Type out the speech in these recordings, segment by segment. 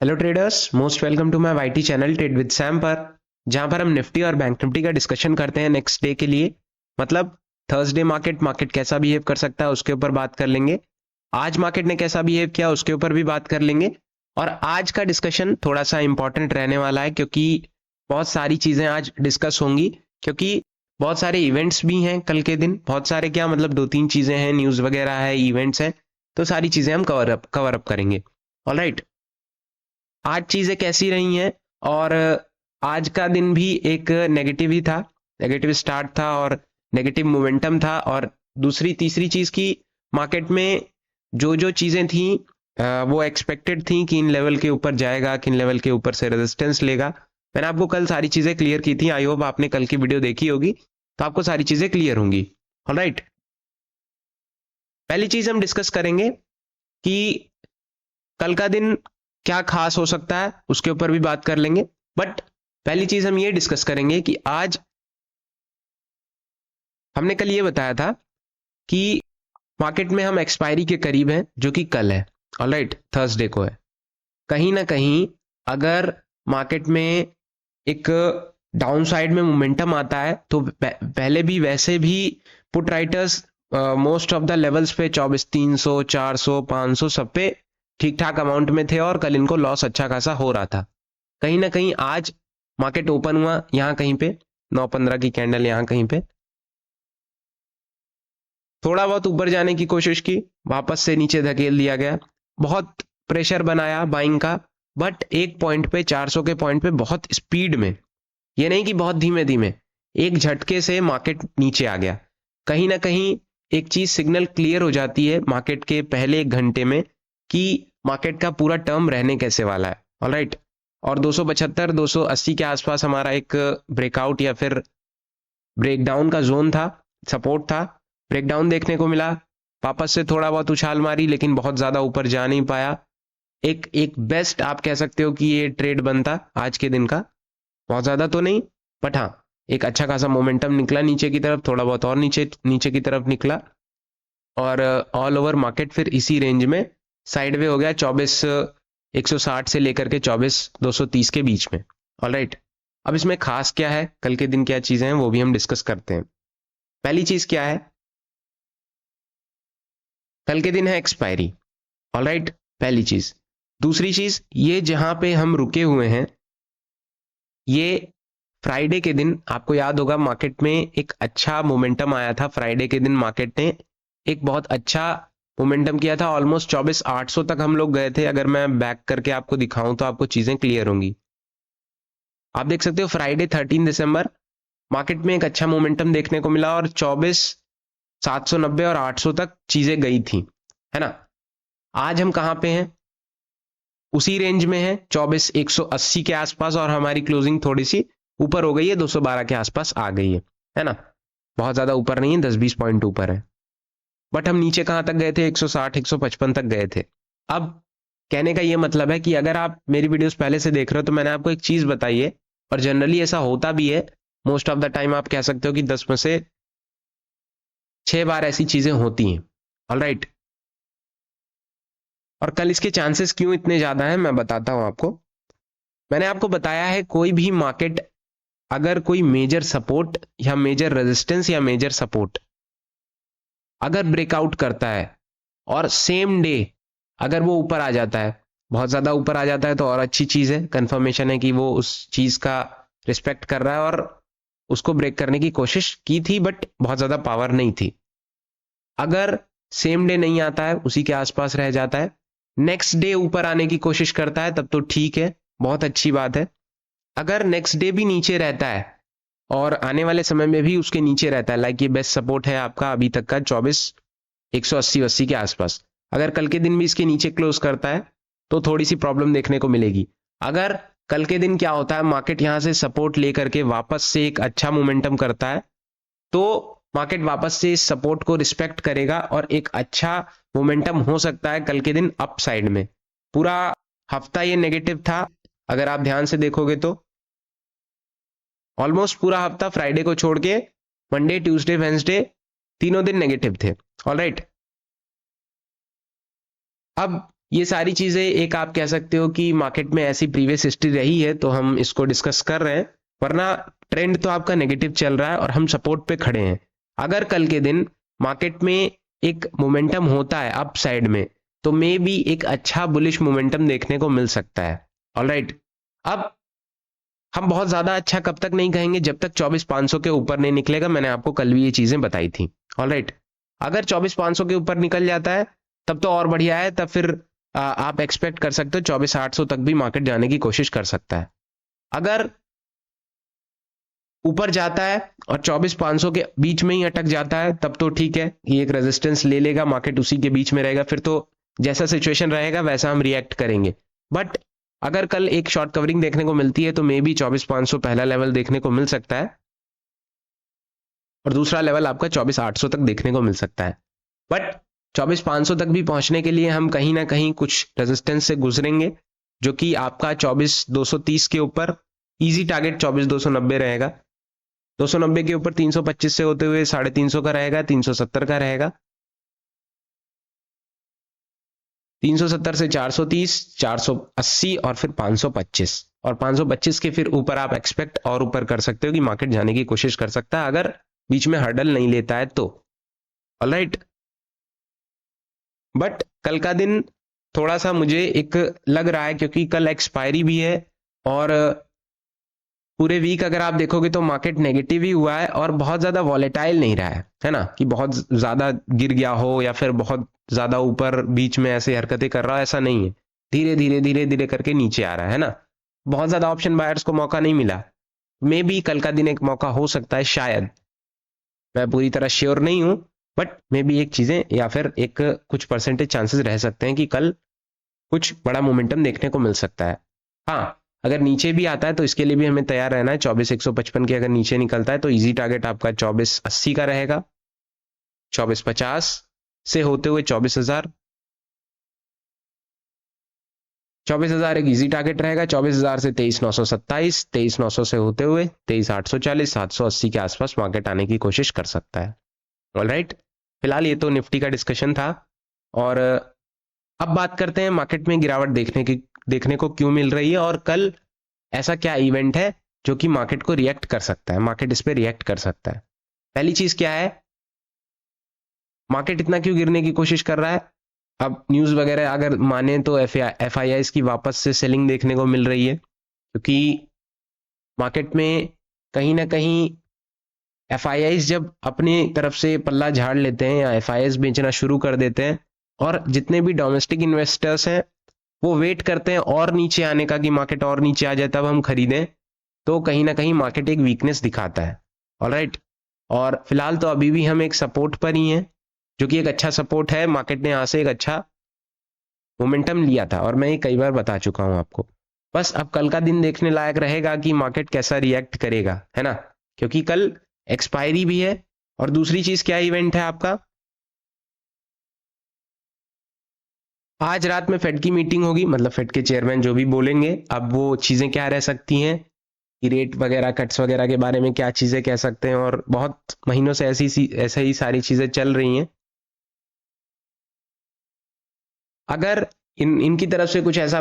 Hello traders, most welcome to my YT channel trade with Sam पर, जहां पर हम निफ्टी और बैंक निफ्टी का डिस्कशन करते हैं नेक्स्ट डे के लिए। मतलब थर्सडे मार्केट कैसा बिहेव कर सकता है उसके ऊपर बात कर लेंगे। आज मार्केट ने कैसा बिहेव किया उसके ऊपर भी बात कर लेंगे। और आज का डिस्कशन थोड़ा सा इंपॉर्टेंट रहने वाला है क्योंकि बहुत सारी चीजें आज डिस्कस होंगी, क्योंकि बहुत सारे इवेंट्स भी हैं कल के दिन। बहुत सारे क्या मतलब, दो तीन चीजें हैं, न्यूज वगैरह है, इवेंट्स हैं, तो सारी चीजें हम कवर अप करेंगे। ऑलराइट, आज चीजें कैसी रही हैं। और आज का दिन भी एक नेगेटिव ही था, नेगेटिव स्टार्ट था और नेगेटिव मोमेंटम था। और दूसरी तीसरी चीज की, मार्केट में जो जो चीजें थी वो एक्सपेक्टेड थी कि इन लेवल के ऊपर जाएगा, किन लेवल के ऊपर से रेजिस्टेंस लेगा। मैंने आपको कल सारी चीजें क्लियर की थी। आई होप आपने कल की वीडियो देखी होगी, तो आपको सारी चीजें क्लियर होंगी। ऑलराइट, पहली चीज हम डिस्कस करेंगे कि कल का दिन क्या खास हो सकता है, उसके ऊपर भी बात कर लेंगे। बट पहली चीज हम ये डिस्कस करेंगे कि आज हमने कल ये बताया था कि मार्केट में हम एक्सपायरी के करीब हैं, जो कि कल है। ऑलराइट, थर्सडे को है। कहीं ना कहीं अगर मार्केट में एक डाउन साइड में मोमेंटम आता है तो पहले भी वैसे भी put writers most of the levels पे 24,300 400 500 सब पे ठीक ठाक अमाउंट में थे और कल इनको लॉस अच्छा खासा हो रहा था। कहीं ना कहीं आज मार्केट ओपन हुआ यहाँ कहीं पे 9:15 की कैंडल, यहाँ कहीं पे थोड़ा बहुत ऊपर जाने की कोशिश की, वापस से नीचे धकेल दिया गया। बहुत प्रेशर बनाया बाइंग का, बट एक पॉइंट पे 400 के पॉइंट पे बहुत स्पीड में, ये नहीं कि बहुत धीमे धीमे, एक झटके से मार्केट नीचे आ गया। कहीं ना कहीं एक चीज सिग्नल क्लियर हो जाती है मार्केट के पहले एक घंटे में कि मार्केट का पूरा टर्म रहने कैसे वाला है। ऑलराइट, और 275 280 के आसपास हमारा एक ब्रेकआउट या फिर ब्रेकडाउन का जोन था, सपोर्ट था। ब्रेकडाउन देखने को मिला, वापस से थोड़ा बहुत उछाल मारी, लेकिन बहुत ज्यादा ऊपर जा नहीं पाया। एक एक बेस्ट आप कह सकते हो कि ये ट्रेड बनता आज के दिन का, बहुत ज्यादा तो नहीं, बट हाँ एक अच्छा खासा मोमेंटम निकला नीचे की तरफ, थोड़ा बहुत और नीचे नीचे की तरफ निकला। और ऑल ओवर मार्केट फिर इसी रेंज में साइडवे हो गया, 24,160 से लेकर के 24,230 के बीच में। ऑलराइट, अब इसमें खास क्या है, कल के दिन क्या चीजें हैं, वो भी हम डिस्कस करते हैं। पहली चीज क्या है, कल के दिन है एक्सपायरी। ऑलराइट, पहली चीज। दूसरी चीज, ये जहां पे हम रुके हुए हैं, ये फ्राइडे के दिन आपको याद होगा मार्केट में एक अच्छा मोमेंटम आया था। फ्राइडे के दिन मार्केट ने एक बहुत अच्छा मोमेंटम किया था, ऑलमोस्ट 24,800 तक हम लोग गए थे। अगर मैं बैक करके आपको दिखाऊं तो आपको चीजें क्लियर होंगी। आप देख सकते हो फ्राइडे 13 दिसंबर मार्केट में एक अच्छा मोमेंटम देखने को मिला और 24,790 और 800 तक चीजें गई थी, है ना। आज हम कहां पे हैं, उसी रेंज में है, 24,180 के आसपास, और हमारी क्लोजिंग थोड़ी सी ऊपर हो गई है, 212 के आसपास आ गई है ना। बहुत ज्यादा ऊपर नहीं है, 10-20 पॉइंट ऊपर है। बट हम नीचे कहां तक गए थे, 160 155 तक गए थे। अब कहने का ये मतलब है कि अगर आप मेरी वीडियोस पहले से देख रहे हो तो मैंने आपको एक चीज बताई है, और जनरली ऐसा होता भी है। मोस्ट ऑफ द टाइम आप कह सकते हो कि 10 में से 6 बार ऐसी चीजें होती हैं। ऑलराइट, और कल इसके चांसेस क्यों इतने ज्यादा हैं मैं बताता हूं आपको। मैंने आपको बताया है, कोई भी मार्केट अगर कोई मेजर सपोर्ट या मेजर रेजिस्टेंस या मेजर सपोर्ट अगर ब्रेकआउट करता है और सेम डे अगर वो ऊपर आ जाता है, बहुत ज्यादा ऊपर आ जाता है, तो और अच्छी चीज है, कंफर्मेशन है कि वो उस चीज का रिस्पेक्ट कर रहा है और उसको ब्रेक करने की कोशिश की थी, बट बहुत ज्यादा पावर नहीं थी। अगर सेम डे नहीं आता है, उसी के आसपास रह जाता है, नेक्स्ट डे ऊपर आने की कोशिश करता है, तब तो ठीक है, बहुत अच्छी बात है। अगर नेक्स्ट डे भी नीचे रहता है और आने वाले समय में भी उसके नीचे रहता है, लाइक ये बेस्ट सपोर्ट है आपका अभी तक का 24,180 के आसपास, अगर कल के दिन भी इसके नीचे क्लोज करता है तो थोड़ी सी प्रॉब्लम देखने को मिलेगी। अगर कल के दिन क्या होता है, मार्केट यहां से सपोर्ट लेकर के वापस से एक अच्छा मोमेंटम करता है, तो मार्केट वापस से इस सपोर्ट को रिस्पेक्ट करेगा और एक अच्छा मोमेंटम हो सकता है कल के दिन अप साइड में। पूरा हफ्ता ये नेगेटिव था, अगर आप ध्यान से देखोगे तो ऑलमोस्ट पूरा हफ्ता फ्राइडे को छोड़ के मंडे ट्यूसडे वेंसडे तीनों दिन नेगेटिव थे। ऑलराइट, अब ये सारी चीजें एक आप कह सकते हो कि मार्केट में ऐसी प्रीवियस हिस्ट्री रही है तो हम इसको डिस्कस कर रहे हैं, वरना ट्रेंड तो आपका नेगेटिव चल रहा है और हम सपोर्ट पे खड़े हैं। अगर कल के दिन मार्केट में एक मोमेंटम होता है अप साइड में, तो मे बी एक अच्छा बुलिश मोमेंटम देखने को मिल सकता है। ऑलराइट, अब हम बहुत ज्यादा अच्छा कब तक नहीं कहेंगे, जब तक 24,500 के ऊपर नहीं निकलेगा। मैंने आपको कल भी ये चीजें बताई थी। ऑलराइट, अगर 24,500 के ऊपर निकल जाता है तब तो और बढ़िया है, तब फिर आप एक्सपेक्ट कर सकते हो 24,800 तक भी मार्केट जाने की कोशिश कर सकता है। अगर ऊपर जाता है और 24,500 के बीच में ही अटक जाता है तब तो ठीक है, ये एक रेजिस्टेंस ले लेगा, मार्केट उसी के बीच में रहेगा, फिर तो जैसा सिचुएशन रहेगा वैसा हम रिएक्ट करेंगे। बट अगर कल एक शॉर्ट कवरिंग देखने को मिलती है तो मे बी 24,500 पहला लेवल देखने को मिल सकता है और दूसरा लेवल आपका 24,800 तक देखने को मिल सकता है। बट 24,500 तक भी पहुंचने के लिए हम कहीं ना कहीं कुछ रेजिस्टेंस से गुजरेंगे, जो कि आपका 24,230 के ऊपर इजी टारगेट 24,290 रहेगा। 290 के ऊपर 325 से होते हुए 350 का रहेगा, 370 का रहेगा, 370 से 430, 480 और फिर 525, और 525 के फिर ऊपर आप एक्सपेक्ट और ऊपर कर सकते हो कि मार्केट जाने की कोशिश कर सकता है, अगर बीच में हर्डल नहीं लेता है तो। ऑलराइट, बट कल का दिन थोड़ा सा मुझे एक लग रहा है, क्योंकि कल एक्सपायरी भी है और पूरे वीक अगर आप देखोगे तो मार्केट नेगेटिव ही हुआ है और बहुत ज्यादा वॉलेटाइल नहीं रहा है ना, कि बहुत ज्यादा गिर गया हो या फिर बहुत ज्यादा ऊपर बीच में ऐसे हरकतें कर रहा है, ऐसा नहीं है। धीरे धीरे धीरे धीरे करके नीचे आ रहा है ना। बहुत ज्यादा ऑप्शन बायर्स को मौका नहीं मिला। मे बी कल का दिन एक मौका हो सकता है, शायद, मैं पूरी तरह श्योर नहीं हूं, बट मे बी एक चीजें या फिर एक कुछ परसेंटेज चांसेस रह सकते हैं कि कल कुछ बड़ा मोमेंटम देखने को मिल सकता है। हाँ, अगर नीचे भी आता है तो इसके लिए भी हमें तैयार रहना है। 24,155 के अगर नीचे निकलता है तो इजी टारगेट आपका 24,80 का रहेगा, 24,50 से होते हुए 24,000, 24,000 एक इजी टारगेट रहेगा। 24,000 से 23,927, 23,900 से होते हुए 23,840, 780 के आसपास मार्केट आने की कोशिश कर सकता है। ऑलराइट, फिलहाल ये तो निफ्टी का डिस्कशन था, और अब बात करते हैं मार्केट में गिरावट देखने को क्यों मिल रही है और कल ऐसा क्या इवेंट है जो कि मार्केट को रिएक्ट कर सकता है, मार्केट इस पे रिएक्ट कर सकता है। पहली चीज क्या है, मार्केट इतना क्यों गिरने की कोशिश कर रहा है। अब न्यूज वगैरह अगर माने तो FIIs की वापस से सेलिंग देखने को मिल रही है, क्योंकि मार्केट में कहीं ना कहीं FIIs जब अपनी तरफ से पल्ला झाड़ लेते हैं या FIIs बेचना शुरू कर देते हैं, और जितने भी डोमेस्टिक इन्वेस्टर्स हैं वो वेट करते हैं और नीचे आने का कि मार्केट और नीचे आ जाए तब हम खरीदें, तो कहीं ना कहीं मार्केट एक वीकनेस दिखाता है। ऑलराइट, और फिलहाल तो अभी भी हम एक सपोर्ट पर ही हैं, जो कि एक अच्छा सपोर्ट है। मार्केट ने यहाँ से एक अच्छा मोमेंटम लिया था और मैं ये कई बार बता चुका हूं आपको। बस अब कल का दिन देखने लायक रहेगा कि मार्केट कैसा रिएक्ट करेगा, है ना, क्योंकि कल एक्सपायरी भी है। और दूसरी चीज क्या इवेंट है आपका, आज रात में फेड की मीटिंग होगी, मतलब फेड के चेयरमैन जो भी बोलेंगे, अब वो चीजें क्या रह सकती हैं कि रेट वगैरह कट्स वगैरह के बारे में क्या चीजें कह सकते हैं, और बहुत महीनों से ऐसे ही सारी चीजें चल रही हैं। अगर इनकी तरफ से कुछ ऐसा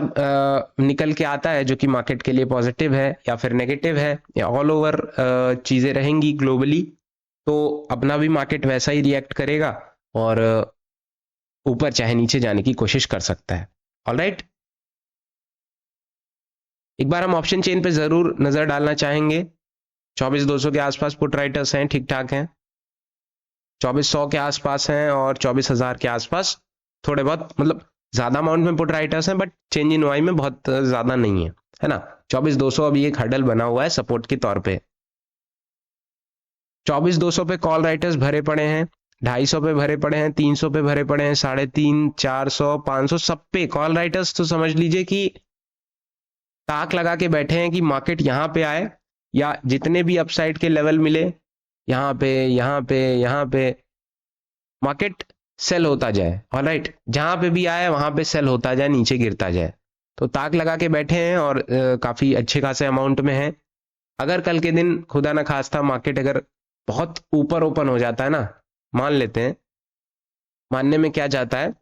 निकल के आता है जो कि मार्केट के लिए पॉजिटिव है या फिर नेगेटिव है या ऑल ओवर चीजें रहेंगी ग्लोबली, तो अपना भी मार्केट वैसा ही रिएक्ट करेगा और ऊपर चाहे नीचे जाने की कोशिश कर सकता है। ऑलराइट, एक बार हम ऑप्शन चेन पे जरूर नजर डालना चाहेंगे। 24,200 के आसपास पुट राइटर्स हैं, ठीक ठाक हैं। 24,100 के आसपास हैं और 24,000 के आसपास थोड़े बहुत, मतलब ज्यादा अमाउंट में पुट राइटर्स हैं, बट चेंज इन वाई में बहुत ज्यादा नहीं है ना। 24,200 अभी एक हर्डल बना हुआ है सपोर्ट के तौर पे। 24,200 पे कॉल राइटर्स भरे पड़े हैं, 250 पे भरे पड़े हैं, 300 पे भरे पड़े हैं, 350, 400, 500, सब पे कॉल राइटर्स। तो समझ लीजिए कि ताक लगा के बैठे हैं कि मार्केट यहाँ पे आए या जितने भी अपसाइड के लेवल मिले, यहाँ पे यहाँ पे यहाँ पे मार्केट सेल होता जाए। ऑलराइट, जहां पे भी आए वहां पे सेल होता जाए, नीचे गिरता जाए। तो ताक लगा के बैठे हैं और काफी अच्छे खासे अमाउंट में है। अगर कल के दिन खुदा ना खास्ता मार्केट अगर बहुत ऊपर ओपन हो जाता है ना, मान लेते हैं, मानने में क्या जाता है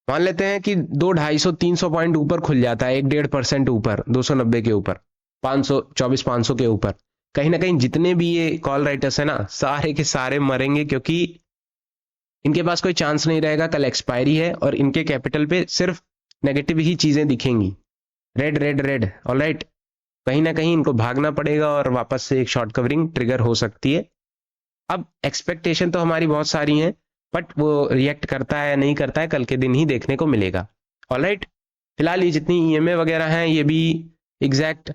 मान लेते हैं कि 200, 250, 300 पॉइंट ऊपर खुल जाता है, 1-1.5% ऊपर, 290 के ऊपर, 500 के ऊपर, कहीं ना कहीं जितने भी ये कॉल राइटर्स है ना, सारे के सारे मरेंगे, क्योंकि इनके पास कोई चांस नहीं रहेगा। कल एक्सपायरी है और इनके कैपिटल पे सिर्फ नेगेटिव ही चीजें दिखेंगी, रेड रेड रेड। ऑलराइट, कहीं ना कहीं इनको भागना पड़ेगा और वापस से एक शॉर्ट कवरिंग ट्रिगर हो सकती है। अब एक्सपेक्टेशन तो हमारी बहुत सारी हैं, बट वो रिएक्ट करता है या नहीं करता है, कल के दिन ही देखने को मिलेगा। ऑलराइट, फिलहाल ये जितनी ईएमए वगैरह हैं ये भी एग्जैक्ट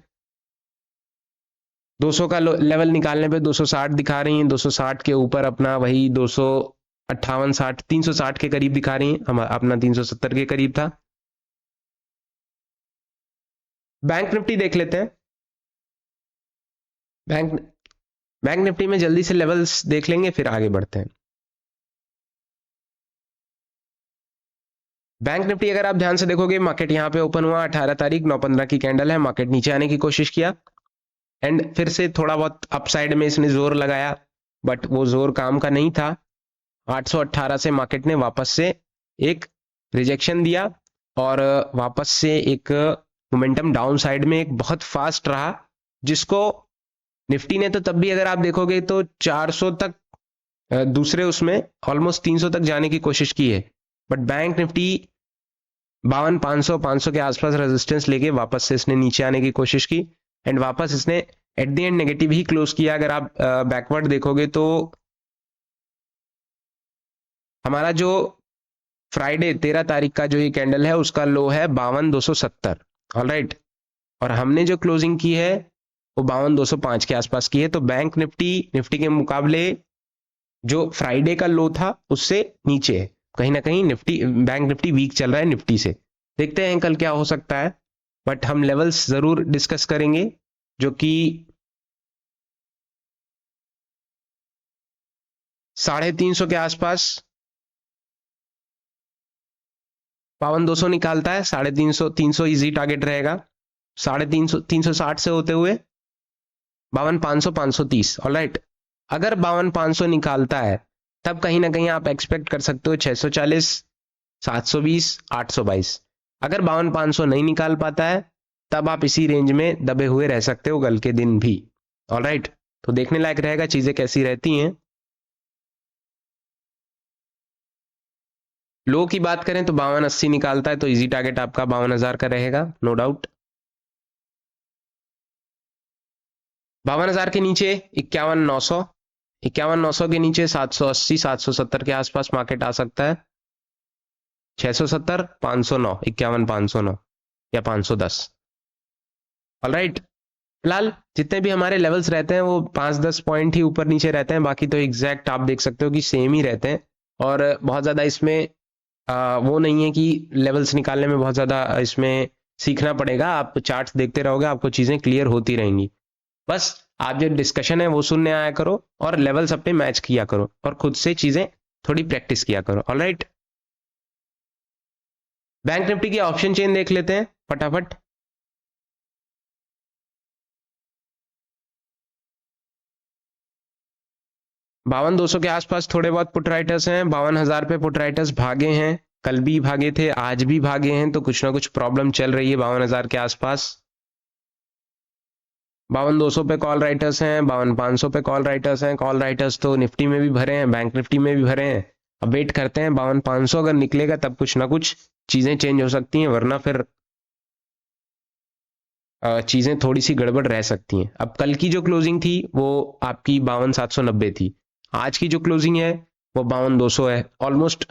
200 का लेवल निकालने पे 260 दिखा रही हैं, 260 के ऊपर अपना वही 258, 60, 360 के करीब दिखा रही हैं, हम अपना 370 के करीब था। बैंक निफ्टी देख लेते हैं। बैंक बैंक निफ्टी में जल्दी से लेवल्स देख लेंगे, फिर आगे बढ़ते हैं। बैंक निफ्टी अगर आप ध्यान से देखोगे, मार्केट यहां पे ओपन हुआ 18 तारीख, 9:15 की कैंडल है, मार्केट नीचे आने की कोशिश किया एंड फिर से थोड़ा बहुत अपसाइड में इसने जोर लगाया, बट वो जोर काम का नहीं था। 818 से मार्केट ने वापस से एक रिजेक्शन दिया और वापस से एक मोमेंटम डाउन साइड में एक बहुत फास्ट रहा, जिसको निफ्टी ने तो तब भी अगर आप देखोगे तो 400 तक, दूसरे उसमें ऑलमोस्ट 300 तक जाने की कोशिश की है, बट बैंक निफ्टी 52, 500 के आसपास रेजिस्टेंस लेके वापस से इसने नीचे आने की कोशिश की एंड वापस इसने at the end negative he close किया। अगर आप बैकवर्ड देखोगे तो हमारा जो फ्राइडे 13 तारीख का जो ये कैंडल है उसका लो है 52,270। ऑलराइट, और हमने जो क्लोजिंग की है वो 52,205 के आसपास की है। तो बैंक निफ्टी के मुकाबले जो फ्राइडे का लो था उससे नीचे है, कहीं ना कहीं बैंक निफ्टी वीक चल रहा है निफ्टी से। देखते हैं कल क्या हो सकता है, बट हम लेवल्स जरूर डिस्कस करेंगे जो कि 350 के आसपास 52,200 निकालता है, 350, 300 इजी टारगेट रहेगा। 350, 360 से होते हुए 52,500, 530। ऑलराइट, अगर 52,500 निकालता है तब कहीं ना कहीं आप एक्सपेक्ट कर सकते हो 640, 720, 822। अगर 52,500 नहीं निकाल पाता है तब आप इसी रेंज में दबे हुए रह सकते हो कल के दिन भी। ऑलराइट, तो देखने लायक रहेगा चीजें कैसी रहती हैं। लो की बात करें तो 52,80 निकालता है तो इजी टारगेट आपका 52,000 का रहेगा, नो डाउट। 52,000 के नीचे 51,900, 51,900 के नीचे 780, 770 के आसपास मार्केट आ सकता है। 670, 509, 51,509 या 510। ऑलराइट, फिलहाल जितने भी हमारे लेवल्स रहते हैं वो 5-10 पॉइंट ही ऊपर नीचे रहते हैं, बाकी तो एग्जैक्ट आप देख सकते हो कि सेम ही रहते हैं और बहुत ज्यादा इसमें वो नहीं है कि लेवल्स निकालने में बहुत ज्यादा इसमें सीखना पड़ेगा। आप चार्ट्स देखते रहोगे आपको चीजें क्लियर होती रहेंगी। बस आप जो डिस्कशन है वो सुनने आया करो और लेवल्स अपने मैच किया करो और खुद से चीजें थोड़ी प्रैक्टिस किया करो। ऑलराइट, बैंक निफ्टी की ऑप्शन चेन देख लेते हैं फटाफट। बावन 200 के आसपास थोड़े बहुत पुट राइटर्स हैं, 52,000 पे पुट राइटर्स भागे हैं, कल भी भागे थे, आज भी भागे हैं, तो कुछ ना कुछ प्रॉब्लम चल रही है 52,000 के आसपास। 52,200 पे कॉल राइटर्स हैं, 52,500 पे कॉल राइटर्स हैं। कॉल राइटर्स तो निफ्टी में भी भरे हैं, बैंक निफ्टी में भी भरे हैं। अब वेट करते हैं 52,500 अगर निकलेगा तब कुछ ना कुछ चीजें चेंज हो सकती हैं, वरना फिर चीजें थोड़ी सी गड़बड़ रह सकती हैं। अब कल की जो क्लोजिंग थी वो आपकी 52,790 थी, आज की जो क्लोजिंग है वो 52,200 है। ऑलमोस्ट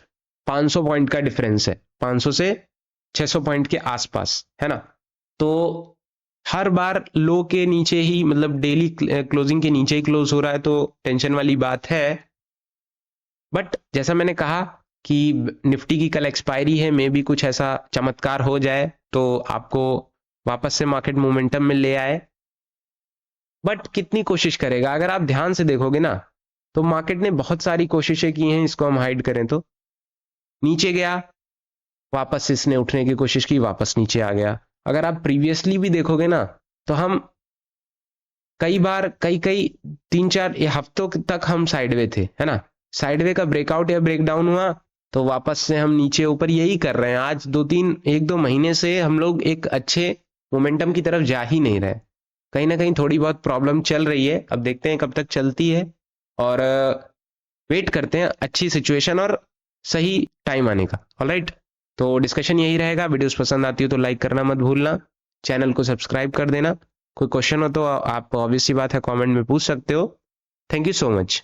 500 पॉइंट का डिफरेंस है, 500 से 600 पॉइंट के आसपास, है ना। तो हर बार लो के नीचे ही, मतलब डेली क्लोजिंग के नीचे ही क्लोज हो रहा है, तो टेंशन वाली बात है। बट जैसा मैंने कहा कि निफ्टी की कल एक्सपायरी है, मे भी कुछ ऐसा चमत्कार हो जाए तो आपको वापस से मार्केट मोमेंटम में ले आए। बट कितनी कोशिश करेगा, अगर आप ध्यान से देखोगे ना तो मार्केट ने बहुत सारी कोशिशें की हैं, इसको हम हाइड करें तो नीचे गया, वापस इसने उठने की कोशिश की, वापस नीचे आ गया। अगर आप प्रीवियसली भी देखोगे ना तो हम कई बार कई 3-4 हफ्तों तक हम साइडवे थे, है ना। साइडवे का ब्रेकआउट या ब्रेकडाउन हुआ तो वापस से हम नीचे ऊपर यही कर रहे हैं। आज 1-2 महीने से हम लोग एक अच्छे मोमेंटम की तरफ जा ही नहीं रहे, कहीं ना कहीं थोड़ी बहुत प्रॉब्लम चल रही है। अब देखते हैं कब तक चलती है, और वेट करते हैं अच्छी सिचुएशन और सही टाइम आने का। ऑलराइट, तो डिस्कशन यही रहेगा। वीडियोस पसंद आती हो तो लाइक करना मत भूलना, चैनल को सब्सक्राइब कर देना। कोई क्वेश्चन हो तो आप ऑब्वियस सी बात है कमेंट में पूछ सकते हो। Thank you so much.